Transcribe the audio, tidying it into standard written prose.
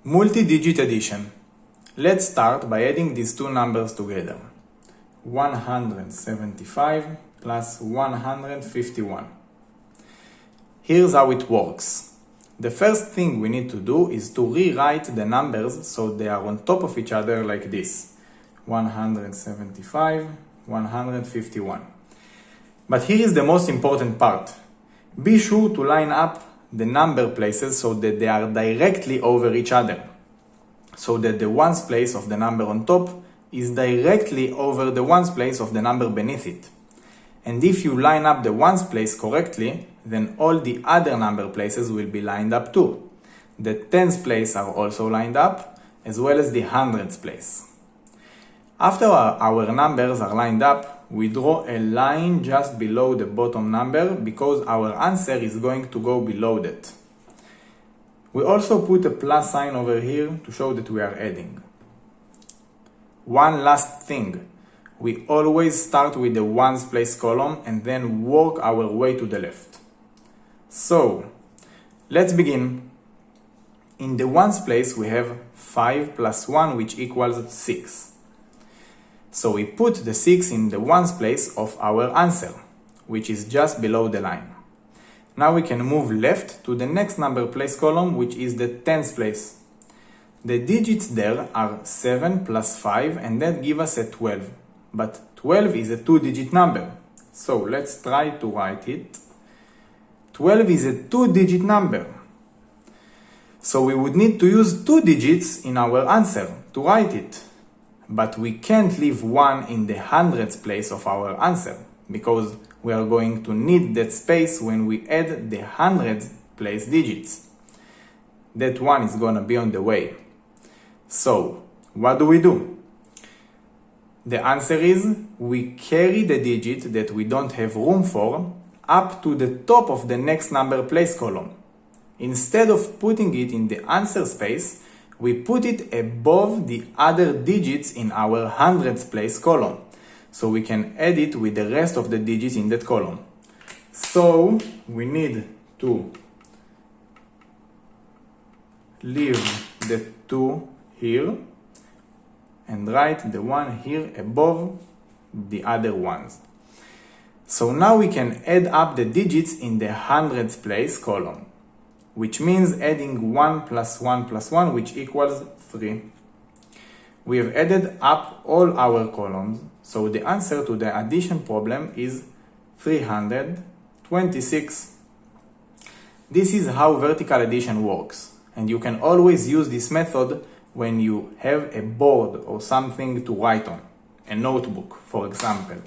Multi-digit addition. Let's start by adding these two numbers together. 175 plus 151. Here's how it works. The first thing we need to do is to rewrite the numbers so they are on top of each other like this. 175, 151. But here is the most important part. Be sure to line up the number places so that they are directly over each other, so that the ones place of the number on top is directly over the ones place of the number beneath it. And if you line up the ones place correctly, then all the other number places will be lined up too. The tens place are also lined up, as well as the hundreds place. After our numbers are lined up, we draw a line just below the bottom number because our answer is going to go below that. We also put a plus sign over here to show that we are adding. One last thing. We always start with the ones place column and then work our way to the left. So, let's begin. In the ones place we have 5 plus 1 which equals 6. So we put the 6 in the ones place of our answer, which is just below the line. Now we can move left to the next number place column, which is the tens place. The digits there are 7 plus 5 and that gives us a 12. But 12 is a two-digit number. So let's try to write it. 12 is a two-digit number. So we would need to use two digits in our answer to write it. But we can't leave 1 in the hundreds place of our answer, because we are going to need that space when we add the hundreds place digits. That 1 is gonna be on the way. So, what do? The answer is we carry the digit that we don't have room for up to the top of the next number place column. Instead of putting it in the answer space, we put it above the other digits in our hundreds place column, so we can add it with the rest of the digits in that column. So we need to leave the 2 here and write the 1 here above the other ones. So now we can add up the digits in the hundreds place column, which means adding 1 plus 1 plus 1, which equals 3. We have added up all our columns, so the answer to the addition problem is 326. This is how vertical addition works, and you can always use this method when you have a board or something to write on, a notebook, for example.